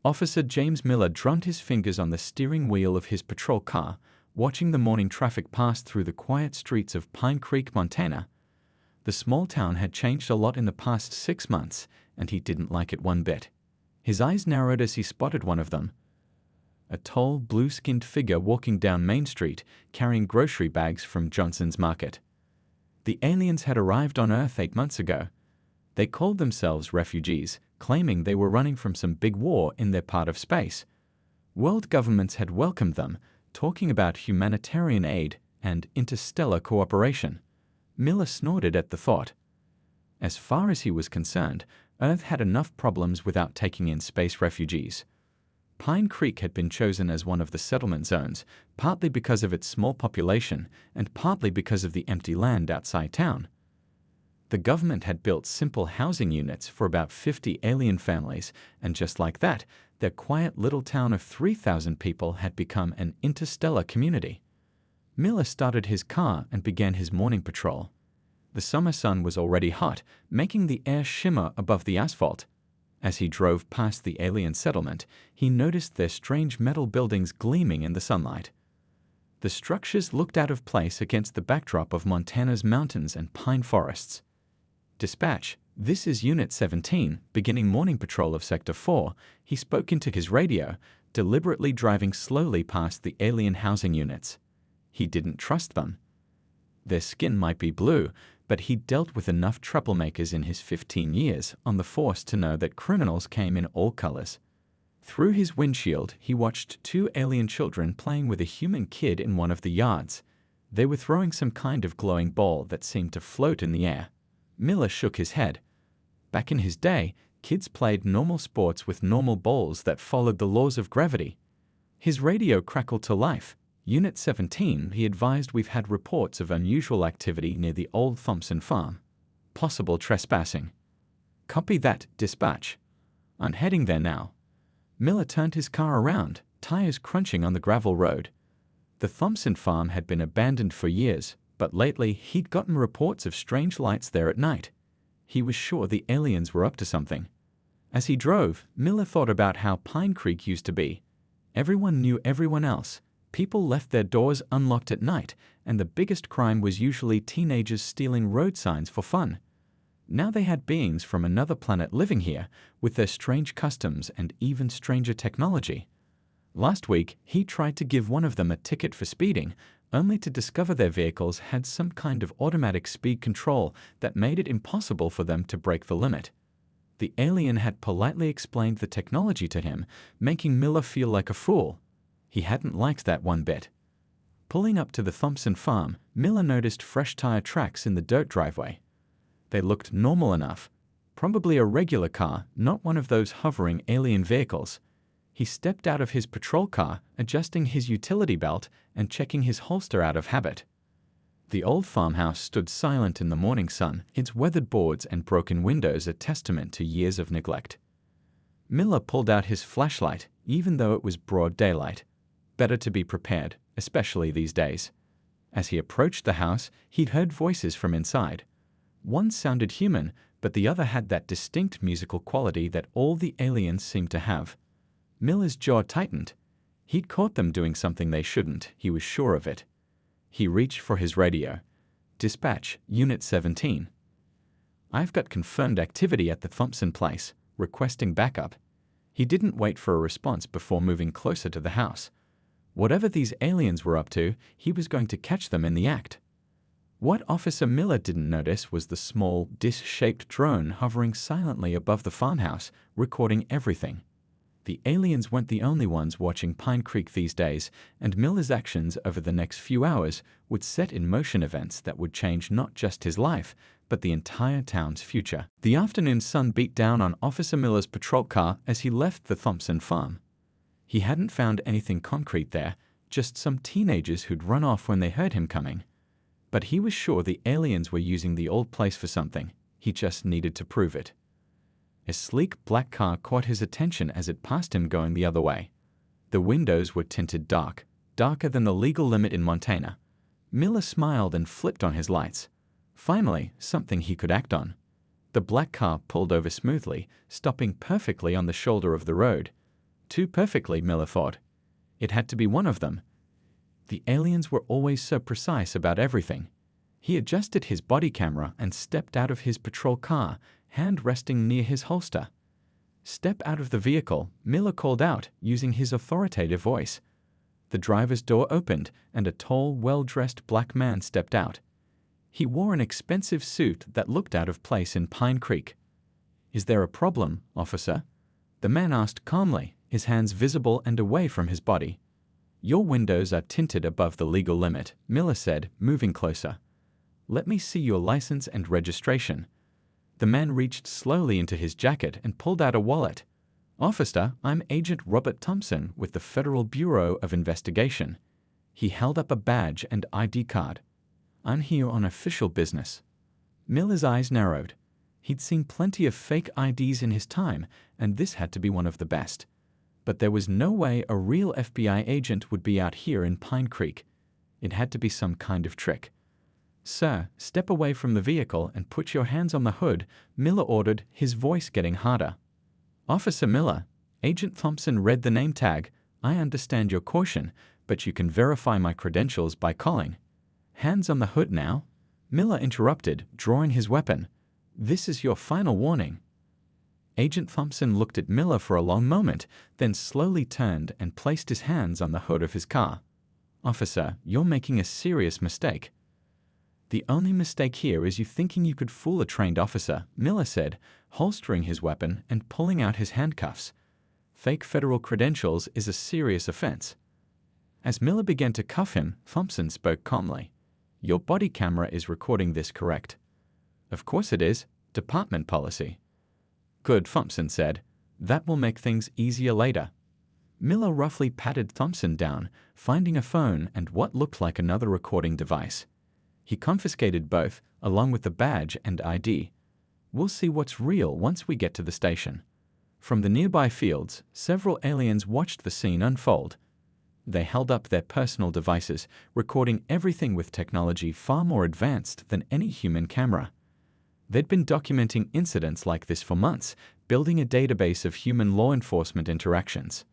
Officer James Miller drummed his fingers on the steering wheel of his patrol car, watching the morning traffic pass through the quiet streets of Pine Creek, Montana. The small town had changed a lot in the past 6 months, and he didn't like it one bit. His eyes narrowed as he spotted one of them. A tall, blue-skinned figure walking down Main Street, carrying grocery bags from Johnson's Market. The aliens had arrived on Earth 8 months ago. They called themselves refugees, claiming they were running from some big war in their part of space. World governments had welcomed them, talking about humanitarian aid and interstellar cooperation. Miller snorted at the thought. As far as he was concerned, Earth had enough problems without taking in space refugees. Pine Creek had been chosen as one of the settlement zones, partly because of its small population and partly because of the empty land outside town. The government had built simple housing units for about 50 alien families, and just like that, their quiet little town of 3,000 people had become an interstellar community. Miller started his car and began his morning patrol. The summer sun was already hot, making the air shimmer above the asphalt. As he drove past the alien settlement, he noticed their strange metal buildings gleaming in the sunlight. The structures looked out of place against the backdrop of Montana's mountains and pine forests. "Dispatch, this is Unit 17, beginning morning patrol of Sector 4, he spoke into his radio, deliberately driving slowly past the alien housing units. He didn't trust them. Their skin might be blue, but he'd dealt with enough troublemakers in his 15 years on the force to know that criminals came in all colors. Through his windshield, he watched 2 alien children playing with a human kid in one of the yards. They were throwing some kind of glowing ball that seemed to float in the air. Miller shook his head. Back in his day, kids played normal sports with normal balls that followed the laws of gravity. His radio crackled to life. Unit 17, he advised, we've had reports of unusual activity near the old Thompson farm. Possible trespassing. Copy that, dispatch. I'm heading there now. Miller turned his car around, tires crunching on the gravel road. The Thompson farm had been abandoned for years, but lately he'd gotten reports of strange lights there at night. He was sure the aliens were up to something. As he drove, Miller thought about how Pine Creek used to be. Everyone knew everyone else. People left their doors unlocked at night, and the biggest crime was usually teenagers stealing road signs for fun. Now they had beings from another planet living here, with their strange customs and even stranger technology. Last week, he tried to give one of them a ticket for speeding, only to discover their vehicles had some kind of automatic speed control that made it impossible for them to break the limit. The alien had politely explained the technology to him, making Miller feel like a fool. He hadn't liked that one bit. Pulling up to the Thompson farm, Miller noticed fresh tire tracks in the dirt driveway. They looked normal enough. Probably a regular car, not one of those hovering alien vehicles. He stepped out of his patrol car, adjusting his utility belt and checking his holster out of habit. The old farmhouse stood silent in the morning sun, its weathered boards and broken windows a testament to years of neglect. Miller pulled out his flashlight, even though it was broad daylight. Better to be prepared, especially these days. As he approached the house, he'd heard voices from inside. One sounded human, but the other had that distinct musical quality that all the aliens seemed to have. Miller's jaw tightened. He'd caught them doing something they shouldn't, he was sure of it. He reached for his radio. "Dispatch, Unit 17. I've got confirmed activity at the Thompson place, requesting backup." He didn't wait for a response before moving closer to the house. Whatever these aliens were up to, he was going to catch them in the act. What Officer Miller didn't notice was the small, dish-shaped drone hovering silently above the farmhouse, recording everything. The aliens weren't the only ones watching Pine Creek these days, and Miller's actions over the next few hours would set in motion events that would change not just his life, but the entire town's future. The afternoon sun beat down on Officer Miller's patrol car as he left the Thompson farm. He hadn't found anything concrete there, just some teenagers who'd run off when they heard him coming. But he was sure the aliens were using the old place for something. He just needed to prove it. A sleek black car caught his attention as it passed him going the other way. The windows were tinted dark, darker than the legal limit in Montana. Miller smiled and flipped on his lights. Finally, something he could act on. The black car pulled over smoothly, stopping perfectly on the shoulder of the road. Too perfectly, Miller thought. It had to be one of them. The aliens were always so precise about everything. He adjusted his body camera and stepped out of his patrol car, hand resting near his holster. "Step out of the vehicle," Miller called out, using his authoritative voice. The driver's door opened, and a tall, well-dressed black man stepped out. He wore an expensive suit that looked out of place in Pine Creek. "Is there a problem, officer?" the man asked calmly, his hands visible and away from his body. "Your windows are tinted above the legal limit," Miller said, moving closer. "Let me see your license and registration." The man reached slowly into his jacket and pulled out a wallet. "Officer, I'm Agent Robert Thompson with the Federal Bureau of Investigation." He held up a badge and ID card. "I'm here on official business." Miller's eyes narrowed. He'd seen plenty of fake IDs in his time, and this had to be one of the best. But there was no way a real FBI agent would be out here in Pine Creek. It had to be some kind of trick. "Sir, step away from the vehicle and put your hands on the hood," Miller ordered, his voice getting harder. "Officer Miller," Agent Thompson read the name tag. "I understand your caution, but you can verify my credentials by calling." "Hands on the hood now," Miller interrupted, drawing his weapon. "This is your final warning." Agent Thompson looked at Miller for a long moment, then slowly turned and placed his hands on the hood of his car. "Officer, you're making a serious mistake." "The only mistake here is you thinking you could fool a trained officer," Miller said, holstering his weapon and pulling out his handcuffs. "Fake federal credentials is a serious offense." As Miller began to cuff him, Thompson spoke calmly. "Your body camera is recording this, correct?" "Of course it is. Department policy." "Good," Thompson said. "That will make things easier later." Miller roughly patted Thompson down, finding a phone and what looked like another recording device. He confiscated both, along with the badge and ID. "We'll see what's real once we get to the station." From the nearby fields, several aliens watched the scene unfold. They held up their personal devices, recording everything with technology far more advanced than any human camera. They'd been documenting incidents like this for months, building a database of human law enforcement interactions.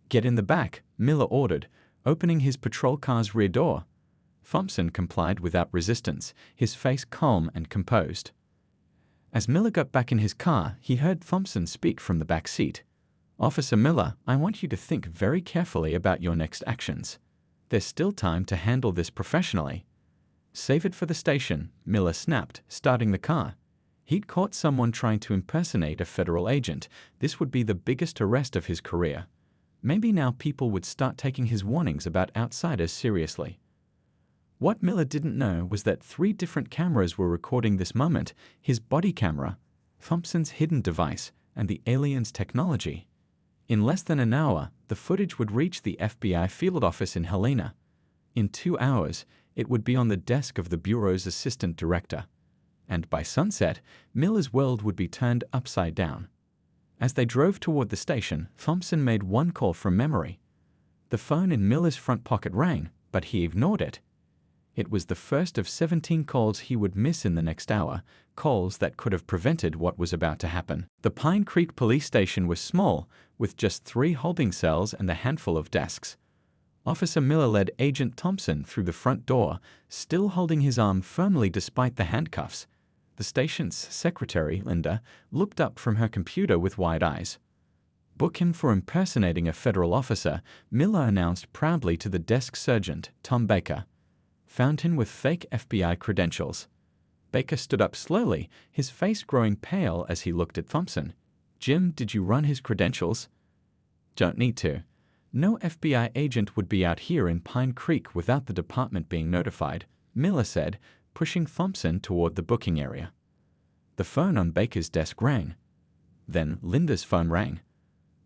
"Get in the back," Miller ordered, opening his patrol car's rear door. Thompson complied without resistance, his face calm and composed. As Miller got back in his car, he heard Thompson speak from the back seat. "Officer Miller, I want you to think very carefully about your next actions. There's still time to handle this professionally." "Save it for the station," Miller snapped, starting the car. He'd caught someone trying to impersonate a federal agent. This would be the biggest arrest of his career. Maybe now people would start taking his warnings about outsiders seriously. What Miller didn't know was that 3 different cameras were recording this moment: his body camera, Thompson's hidden device, and the alien's technology. In less than an hour, the footage would reach the FBI field office in Helena. In 2 hours, it would be on the desk of the Bureau's assistant director. And by sunset, Miller's world would be turned upside down. As they drove toward the station, Thompson made one call from memory. The phone in Miller's front pocket rang, but he ignored it. It was the first of 17 calls he would miss in the next hour, calls that could have prevented what was about to happen. The Pine Creek police station was small, with just 3 holding cells and a handful of desks. Officer Miller led Agent Thompson through the front door, still holding his arm firmly despite the handcuffs. The station's secretary, Linda, looked up from her computer with wide eyes. "Book him for impersonating a federal officer," Miller announced proudly to the desk sergeant, Tom Baker. "Found him with fake FBI credentials." Baker stood up slowly, his face growing pale as he looked at Thompson. "Jim, did you run his credentials?" "Don't need to. No FBI agent would be out here in Pine Creek without the department being notified," Miller said, pushing Thompson toward the booking area. The phone on Baker's desk rang. Then Linda's phone rang.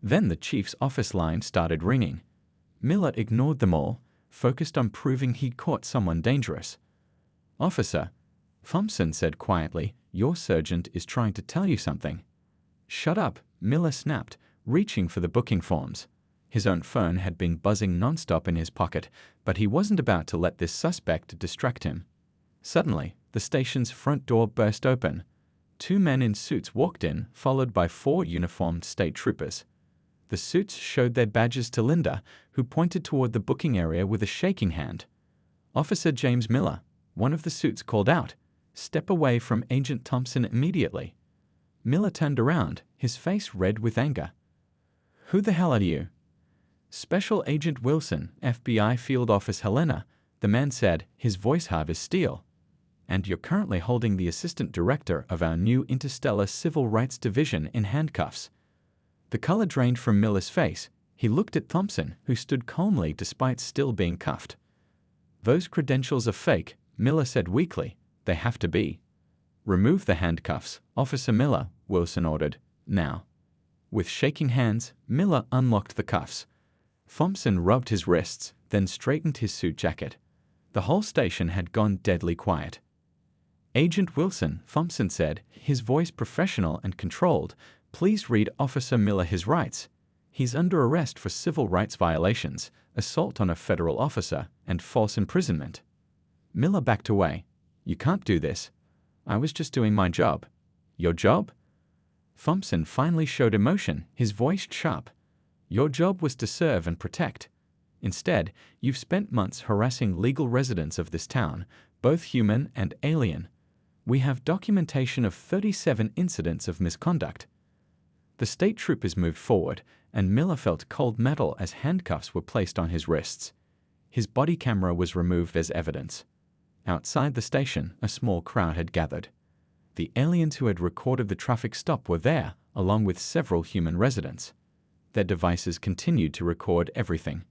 Then the chief's office line started ringing. Miller ignored them all, focused on proving he'd caught someone dangerous. "Officer," Thompson said quietly, "your sergeant is trying to tell you something." "Shut up," Miller snapped, reaching for the booking forms. His own phone had been buzzing nonstop in his pocket, but he wasn't about to let this suspect distract him. Suddenly, the station's front door burst open. 2 men in suits walked in, followed by 4 uniformed state troopers. The suits showed their badges to Linda, who pointed toward the booking area with a shaking hand. "Officer James Miller," one of the suits called out. "Step away from Agent Thompson immediately." Miller turned around, his face red with anger. "Who the hell are you?" "Special Agent Wilson, FBI Field Office Helena," the man said, his voice hard as steel. "And you're currently holding the assistant director of our new Interstellar Civil Rights Division in handcuffs." The color drained from Miller's face. He looked at Thompson, who stood calmly despite still being cuffed. "Those credentials are fake," Miller said weakly. "They have to be." "Remove the handcuffs, Officer Miller," Wilson ordered. "Now." With shaking hands, Miller unlocked the cuffs. Thompson rubbed his wrists, then straightened his suit jacket. The whole station had gone deadly quiet. "Agent Wilson," Thompson said, his voice professional and controlled, "please read Officer Miller his rights. He's under arrest for civil rights violations, assault on a federal officer, and false imprisonment." Miller backed away. "You can't do this. I was just doing my job." "Your job?" Thompson finally showed emotion, his voice sharp. "Your job was to serve and protect. Instead, you've spent months harassing legal residents of this town, both human and alien. We have documentation of 37 incidents of misconduct." The state troopers moved forward, and Miller felt cold metal as handcuffs were placed on his wrists. His body camera was removed as evidence. Outside the station, a small crowd had gathered. The aliens who had recorded the traffic stop were there, along with several human residents. Their devices continued to record everything.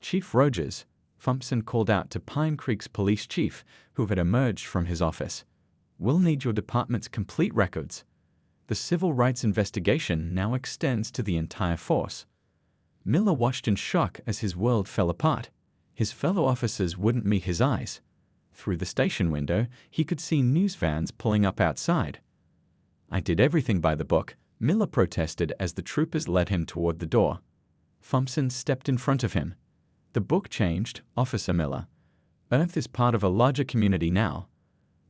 "Chief Rogers," Thompson called out to Pine Creek's police chief, who had emerged from his office. "We'll need your department's complete records. The civil rights investigation now extends to the entire force." Miller watched in shock as his world fell apart. His fellow officers wouldn't meet his eyes. Through the station window, he could see news vans pulling up outside. "I did everything by the book," Miller protested as the troopers led him toward the door. Thompson stepped in front of him. "The book changed, Officer Miller. Earth is part of a larger community now.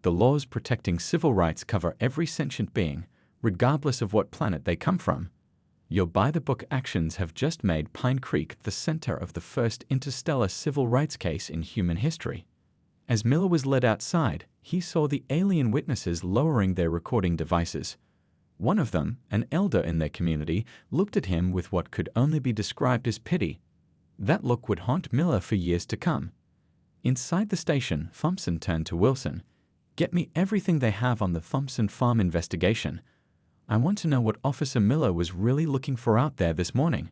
The laws protecting civil rights cover every sentient being, regardless of what planet they come from. Your by-the-book actions have just made Pine Creek the center of the first interstellar civil rights case in human history." As Miller was led outside, he saw the alien witnesses lowering their recording devices. One of them, an elder in their community, looked at him with what could only be described as pity. That look would haunt Miller for years to come. Inside the station, Thompson turned to Wilson. "Get me everything they have on the Thompson Farm investigation. I want to know what Officer Miller was really looking for out there this morning."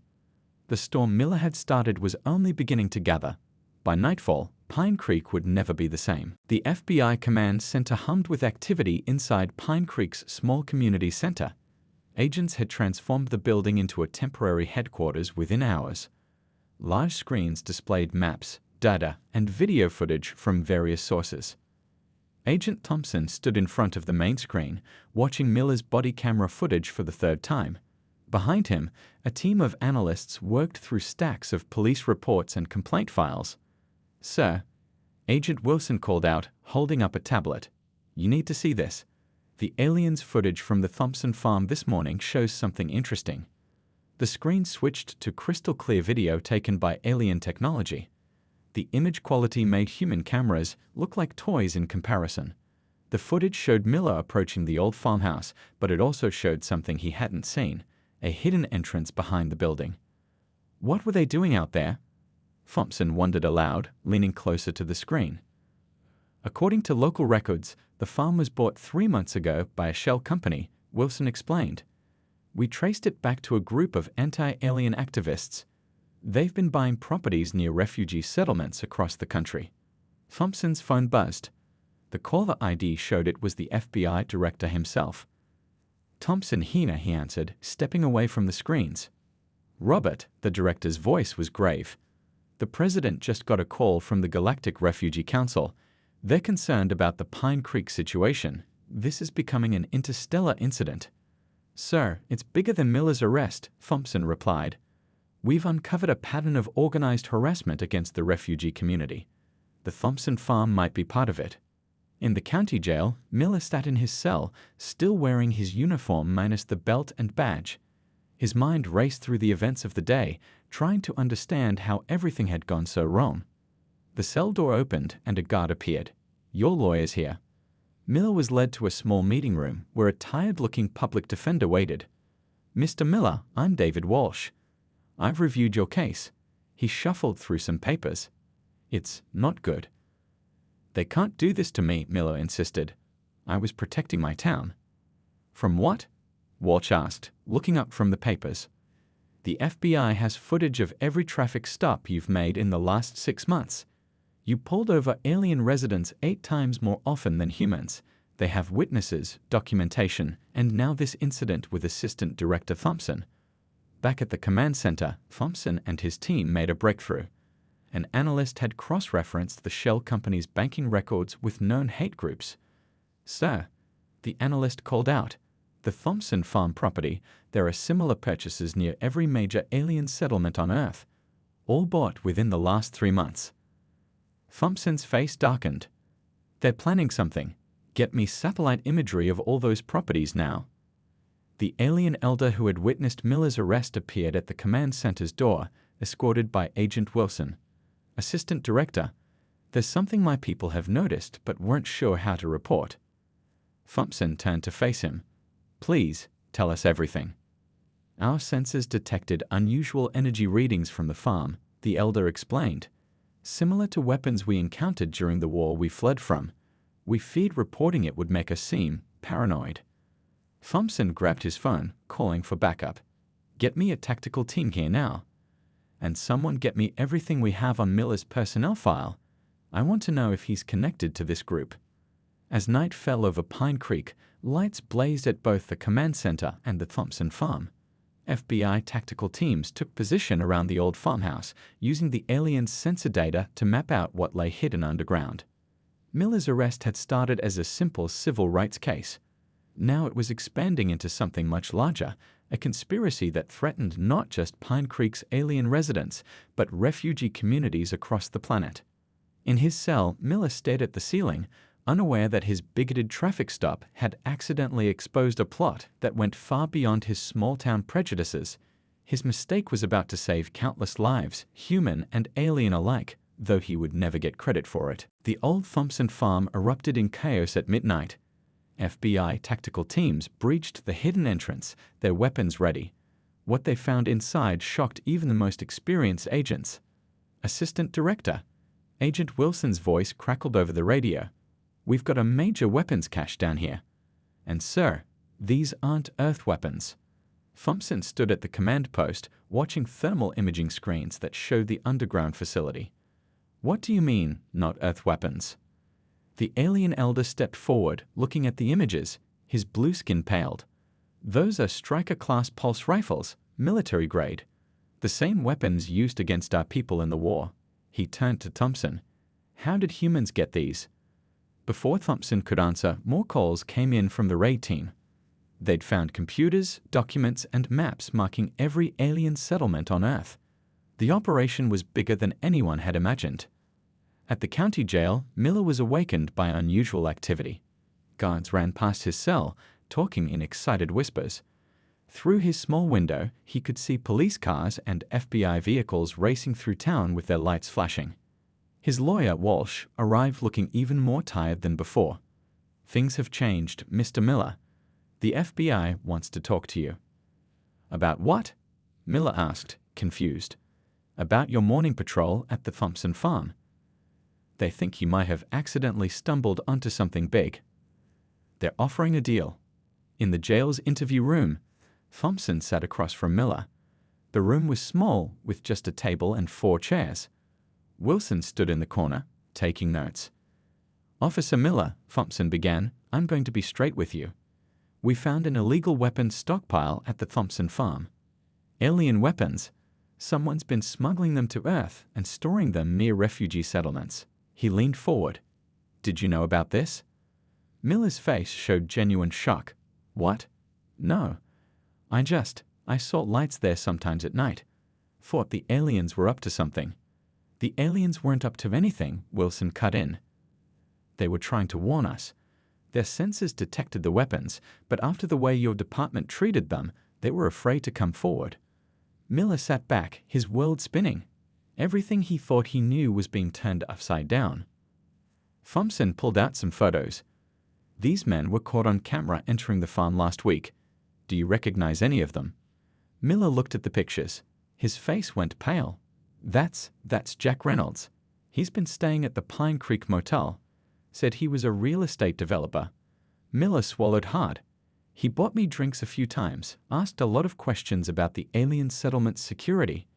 The storm Miller had started was only beginning to gather. By nightfall, Pine Creek would never be the same. The FBI command center hummed with activity inside Pine Creek's small community center. Agents had transformed the building into a temporary headquarters within hours. Large screens displayed maps, data, and video footage from various sources. Agent Thompson stood in front of the main screen, watching Miller's body camera footage for the third time. Behind him, a team of analysts worked through stacks of police reports and complaint files. "Sir," Agent Wilson called out, holding up a tablet. "You need to see this. The aliens' footage from the Thompson farm this morning shows something interesting." The screen switched to crystal-clear video taken by alien technology. The image quality made human cameras look like toys in comparison. The footage showed Miller approaching the old farmhouse, but it also showed something he hadn't seen, a hidden entrance behind the building. What were they doing out there? Thompson wondered aloud, leaning closer to the screen. According to local records, the farm was bought 3 months ago by a shell company, Wilson explained. "We traced it back to a group of anti-alien activists. They've been buying properties near refugee settlements across the country." Thompson's phone buzzed. The caller ID showed it was the FBI director himself. "Thompson here," he answered, stepping away from the screens. "Robert," the director's voice was grave. "The president just got a call from the Galactic Refugee Council. They're concerned about the Pine Creek situation. This is becoming an interstellar incident." "Sir, it's bigger than Miller's arrest," Thompson replied. "We've uncovered a pattern of organized harassment against the refugee community. The Thompson farm might be part of it." In the county jail, Miller sat in his cell, still wearing his uniform minus the belt and badge. His mind raced through the events of the day, trying to understand how everything had gone so wrong. The cell door opened and a guard appeared. "Your lawyer's here." Miller was led to a small meeting room where a tired-looking public defender waited. "Mr. Miller, I'm David Walsh. I've reviewed your case." He shuffled through some papers. "It's not good." "They can't do this to me," Miller insisted. "I was protecting my town." "From what?" Walsh asked, looking up from the papers. "The FBI has footage of every traffic stop you've made in the last 6 months. You pulled over alien residents 8 times more often than humans. They have witnesses, documentation, and now this incident with Assistant Director Thompson." Back at the command center, Thompson and his team made a breakthrough. An analyst had cross-referenced the shell company's banking records with known hate groups. "Sir," the analyst called out, "the Thompson farm property, there are similar purchases near every major alien settlement on Earth, all bought within the last 3 months." Thompson's face darkened. "They're planning something. Get me satellite imagery of all those properties now." The alien elder who had witnessed Miller's arrest appeared at the command center's door, escorted by Agent Wilson. "Assistant Director, there's something my people have noticed but weren't sure how to report." Thompson turned to face him. "Please, tell us everything." "Our sensors detected unusual energy readings from the farm," the elder explained. "Similar to weapons we encountered during the war we fled from. We feared reporting it would make us seem paranoid." Thompson grabbed his phone, calling for backup. "Get me a tactical team here now. And someone get me everything we have on Miller's personnel file. I want to know if he's connected to this group." As night fell over Pine Creek, lights blazed at both the command center and the Thompson farm. FBI tactical teams took position around the old farmhouse, using the aliens' sensor data to map out what lay hidden underground. Miller's arrest had started as a simple civil rights case. Now it was expanding into something much larger, a conspiracy that threatened not just Pine Creek's alien residents, but refugee communities across the planet. In his cell, Miller stared at the ceiling, unaware that his bigoted traffic stop had accidentally exposed a plot that went far beyond his small-town prejudices. His mistake was about to save countless lives, human and alien alike, though he would never get credit for it. The old Thompson farm erupted in chaos at midnight. FBI tactical teams breached the hidden entrance, their weapons ready. What they found inside shocked even the most experienced agents. "Assistant Director," Agent Wilson's voice crackled over the radio. "We've got a major weapons cache down here. And sir, these aren't Earth weapons." Thompson stood at the command post, watching thermal imaging screens that showed the underground facility. "What do you mean, not Earth weapons?" The alien elder stepped forward, looking at the images. His blue skin paled. "Those are Striker-class pulse rifles, military grade. The same weapons used against our people in the war." He turned to Thompson. "How did humans get these?" Before Thompson could answer, more calls came in from the raid team. They'd found computers, documents, and maps marking every alien settlement on Earth. The operation was bigger than anyone had imagined. At the county jail, Miller was awakened by unusual activity. Guards ran past his cell, talking in excited whispers. Through his small window, he could see police cars and FBI vehicles racing through town with their lights flashing. His lawyer, Walsh, arrived looking even more tired than before. "Things have changed, Mr. Miller. The FBI wants to talk to you." "About what?" Miller asked, confused. "About your morning patrol at the Thompson farm. They think you might have accidentally stumbled onto something big. They're offering a deal." In the jail's interview room, Thompson sat across from Miller. The room was small, with just a table and 4 chairs. Wilson stood in the corner, taking notes. "Officer Miller," Thompson began, "I'm going to be straight with you. We found an illegal weapons stockpile at the Thompson farm. Alien weapons. Someone's been smuggling them to Earth and storing them near refugee settlements." He leaned forward. "Did you know about this?" Miller's face showed genuine shock. "What? No. I saw lights there sometimes at night. Thought the aliens were up to something." "The aliens weren't up to anything," Wilson cut in. "They were trying to warn us. Their sensors detected the weapons, but after the way your department treated them, They were afraid to come forward. Miller sat back, his world spinning. Everything he thought he knew was being turned upside down. Thompson pulled out some photos. These men were caught on camera entering the farm last week. Do you recognize any of them? Miller looked at the pictures. His face went pale. That's Jack Reynolds. He's been staying at the Pine Creek Motel. Said he was a real estate developer. Miller swallowed hard. He bought me drinks a few times, asked a lot of questions about the alien settlement's security.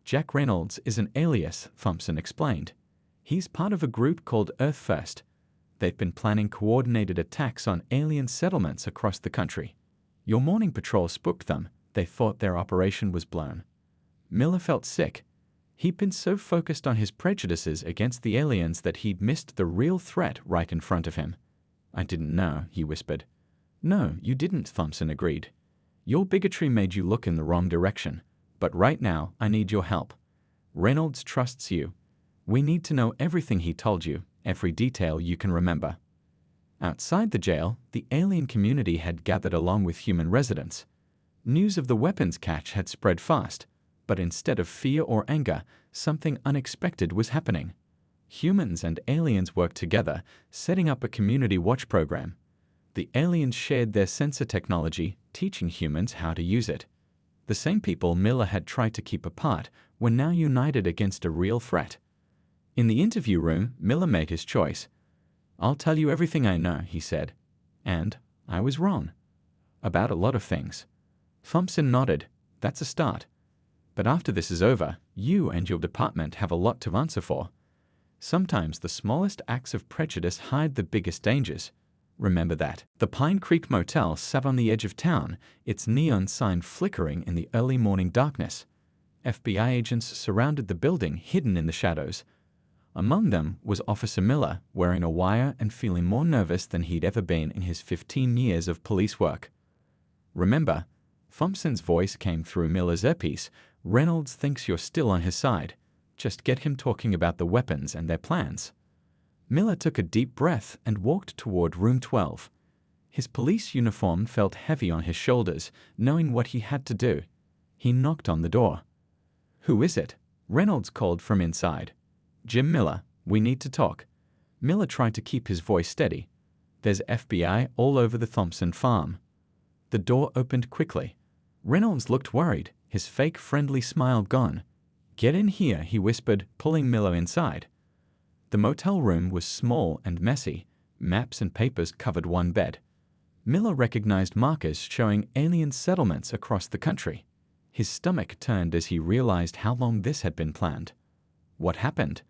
Jack Reynolds is an alias, Thompson explained. He's part of a group called Earth First. They've been planning coordinated attacks on alien settlements across the country. Your morning patrol spooked them. They thought their operation was blown. Miller felt sick. He'd been so focused on his prejudices against the aliens that he'd missed the real threat right in front of him. I didn't know, he whispered. No, you didn't, Thompson agreed. Your bigotry made you look in the wrong direction. But right now, I need your help. Reynolds trusts you. We need to know everything he told you, every detail you can remember. Outside the jail, the alien community had gathered along with human residents. News of the weapons catch had spread fast, but instead of fear or anger, something unexpected was happening. Humans and aliens worked together, setting up a community watch program. The aliens shared their sensor technology, teaching humans how to use it. The same people Miller had tried to keep apart were now united against a real threat. In the interview room, Miller made his choice. I'll tell you everything I know, he said. And I was wrong. About a lot of things. Thompson nodded. That's a start. But after this is over, you and your department have a lot to answer for. Sometimes the smallest acts of prejudice hide the biggest dangers. Remember that. The Pine Creek Motel sat on the edge of town, its neon sign flickering in the early morning darkness. FBI agents surrounded the building, hidden in the shadows. Among them was Officer Miller, wearing a wire and feeling more nervous than he'd ever been in his 15 years of police work. Remember, Thompson's voice came through Miller's earpiece. Reynolds thinks you're still on his side. Just get him talking about the weapons and their plans. Miller took a deep breath and walked toward room 12. His police uniform felt heavy on his shoulders, knowing what he had to do. He knocked on the door. Who is it? Reynolds called from inside. Jim Miller, we need to talk. Miller tried to keep his voice steady. There's FBI all over the Thompson farm. The door opened quickly. Reynolds looked worried, his fake friendly smile gone. Get in here, he whispered, pulling Miller inside. The motel room was small and messy. Maps and papers covered one bed. Miller recognized markers showing alien settlements across the country. His stomach turned as he realized how long this had been planned. What happened?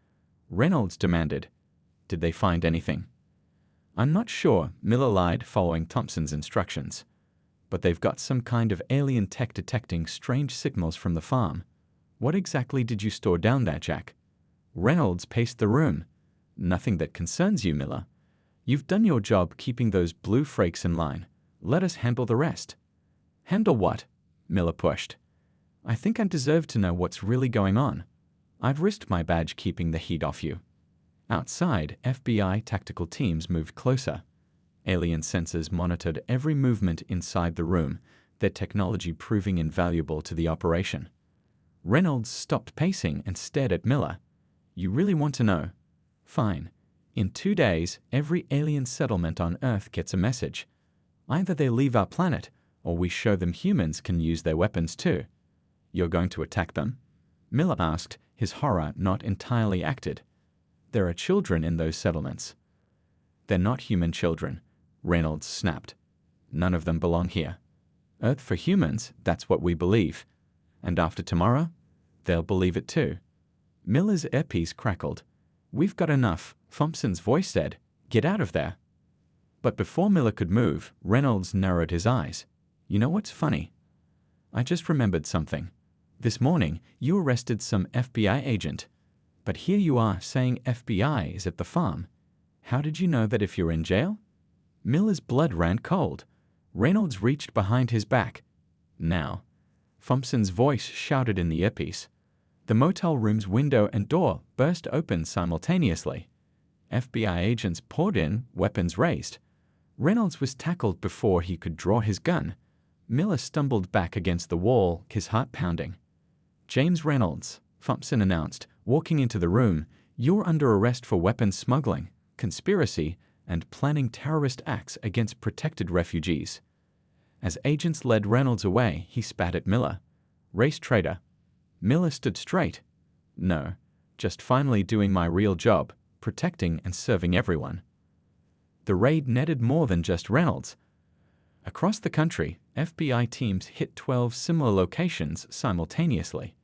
Reynolds demanded. Did they find anything? I'm not sure, Miller lied, following Thompson's instructions. But they've got some kind of alien tech detecting strange signals from the farm. What exactly did you store down there, Jack? Reynolds paced the room. Nothing that concerns you, Miller. You've done your job keeping those blue frakes in line. Let us handle the rest. Handle what? Miller pushed. I think I deserve to know what's really going on. I've risked my badge keeping the heat off you. Outside, FBI tactical teams moved closer. Alien sensors monitored every movement inside the room, their technology proving invaluable to the operation. Reynolds stopped pacing and stared at Miller. You really want to know? Fine. In 2 days, every alien settlement on Earth gets a message. Either they leave our planet, or we show them humans can use their weapons too. You're going to attack them? Miller asked, his horror not entirely acted. There are children in those settlements. They're not human children, Reynolds snapped. None of them belong here. Earth for humans, that's what we believe. And after tomorrow, they'll believe it too. Miller's earpiece crackled. We've got enough, Thompson's voice said. Get out of there. But before Miller could move, Reynolds narrowed his eyes. You know what's funny? I just remembered something. This morning, you arrested some FBI agent. But here you are saying FBI is at the farm. How did you know that if you're in jail? Miller's blood ran cold. Reynolds reached behind his back. Now. Thompson's voice shouted in the earpiece. The motel room's window and door burst open simultaneously. FBI agents poured in, weapons raised. Reynolds was tackled before he could draw his gun. Miller stumbled back against the wall, his heart pounding. "James Reynolds," Thompson announced, walking into the room, "you're under arrest for weapons smuggling, conspiracy, and planning terrorist acts against protected refugees." As agents led Reynolds away, he spat at Miller. "Race traitor." Miller stood straight. "No, just finally doing my real job, protecting and serving everyone." The raid netted more than just Reynolds. Across the country, FBI teams hit 12 similar locations simultaneously.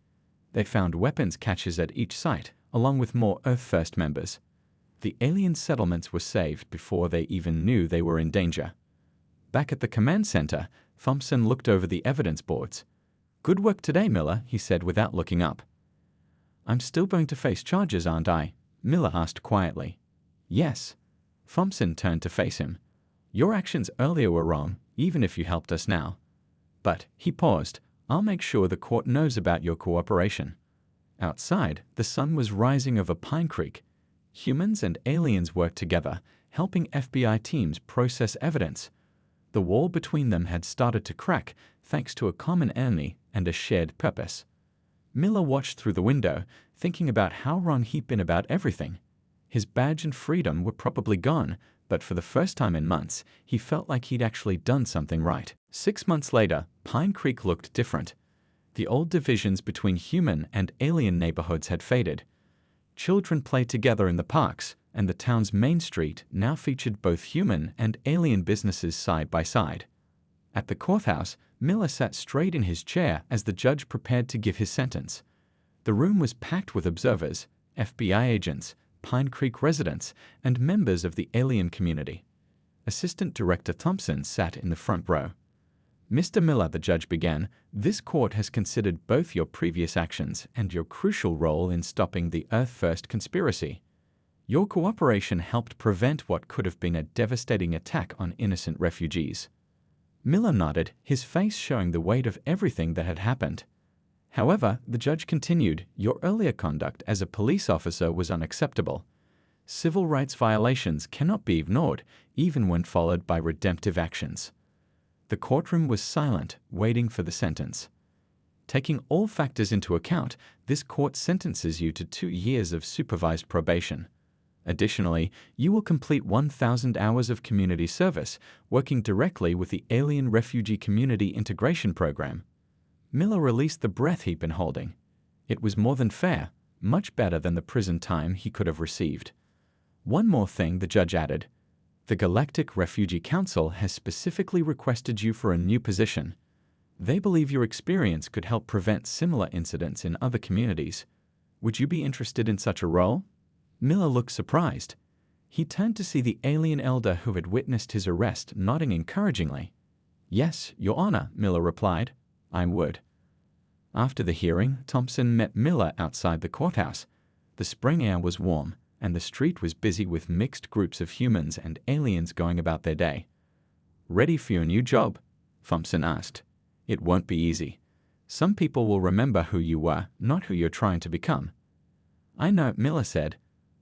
They found weapons caches at each site, along with more Earth First members. The alien settlements were saved before they even knew they were in danger. Back at the command center, Thompson looked over the evidence boards. "Good work today, Miller," he said without looking up. "I'm still going to face charges, aren't I?" Miller asked quietly. "Yes." Thompson turned to face him. "Your actions earlier were wrong, even if you helped us now. But," he paused, "I'll make sure the court knows about your cooperation." Outside, the sun was rising over Pine Creek. Humans and aliens worked together, helping FBI teams process evidence. The wall between them had started to crack, thanks to a common enemy and a shared purpose. Miller watched through the window, thinking about how wrong he'd been about everything. His badge and freedom were probably gone, but for the first time in months, he felt like he'd actually done something right. 6 months later, Pine Creek looked different. The old divisions between human and alien neighborhoods had faded. Children played together in the parks, and the town's main street now featured both human and alien businesses side by side. At the courthouse, Miller sat straight in his chair as the judge prepared to give his sentence. The room was packed with observers, FBI agents, Pine Creek residents, and members of the alien community. Assistant Director Thompson sat in the front row. "Mr. Miller," the judge began, "this court has considered both your previous actions and your crucial role in stopping the Earth First conspiracy. Your cooperation helped prevent what could have been a devastating attack on innocent refugees." Miller nodded, his face showing the weight of everything that had happened. "However," the judge continued, "your earlier conduct as a police officer was unacceptable. Civil rights violations cannot be ignored, even when followed by redemptive actions." The courtroom was silent, waiting for the sentence. "Taking all factors into account, this court sentences you to 2 years of supervised probation. Additionally, you will complete 1,000 hours of community service, working directly with the Alien Refugee Community Integration Program." Miller released the breath he'd been holding. It was more than fair, much better than the prison time he could have received. "One more thing," the judge added. "The Galactic Refugee Council has specifically requested you for a new position. They believe your experience could help prevent similar incidents in other communities. Would you be interested in such a role?" Miller looked surprised. He turned to see the alien elder who had witnessed his arrest nodding encouragingly. "Yes, Your Honor," Miller replied. "I would." After the hearing, Thompson met Miller outside the courthouse. The spring air was warm, and the street was busy with mixed groups of humans and aliens going about their day. "Ready for your new job?" Thompson asked. "It won't be easy. Some people will remember who you were, not who you're trying to become." "I know," Miller said,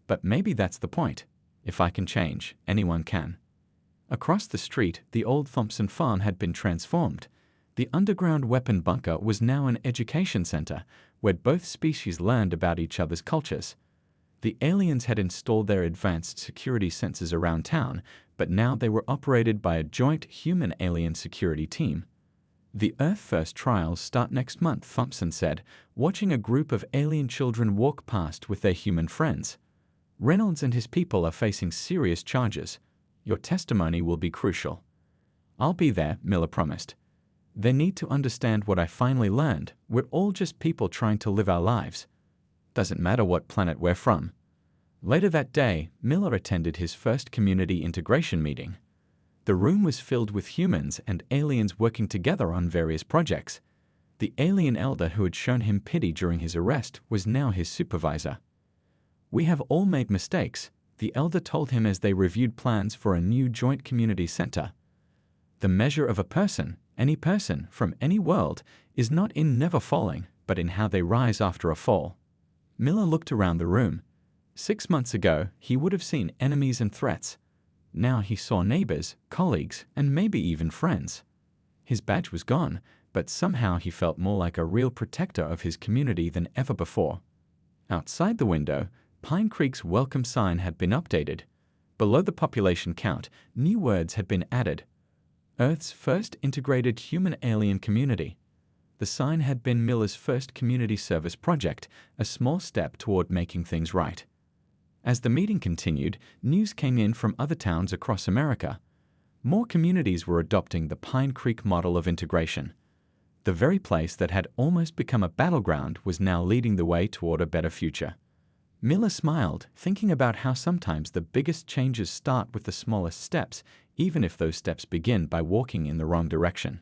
"but maybe that's the point. If I can change, anyone can." Across the street, the old Thompson farm had been transformed. The underground weapon bunker was now an education center, where both species learned about each other's cultures. The aliens had installed their advanced security sensors around town, but now they were operated by a joint human-alien security team. "The Earth First trials start next month," Thompson said, watching a group of alien children walk past with their human friends. "Reynolds and his people are facing serious charges. Your testimony will be crucial." "I'll be there," Miller promised. "They need to understand what I finally learned. We're all just people trying to live our lives. Doesn't matter what planet we're from." Later that day, Miller attended his first community integration meeting. The room was filled with humans and aliens working together on various projects. The alien elder who had shown him pity during his arrest was now his supervisor. "We have all made mistakes," the elder told him as they reviewed plans for a new joint community center. "The measure of a person, any person from any world, is not in never falling, but in how they rise after a fall." Miller looked around the room. 6 months ago, he would have seen enemies and threats. Now he saw neighbors, colleagues, and maybe even friends. His badge was gone, but somehow he felt more like a real protector of his community than ever before. Outside the window, Pine Creek's welcome sign had been updated. Below the population count, new words had been added. Earth's first integrated human-alien community. The sign had been Miller's first community service project, a small step toward making things right. As the meeting continued, news came in from other towns across America. More communities were adopting the Pine Creek model of integration. The very place that had almost become a battleground was now leading the way toward a better future. Miller smiled, thinking about how sometimes the biggest changes start with the smallest steps, even if those steps begin by walking in the wrong direction.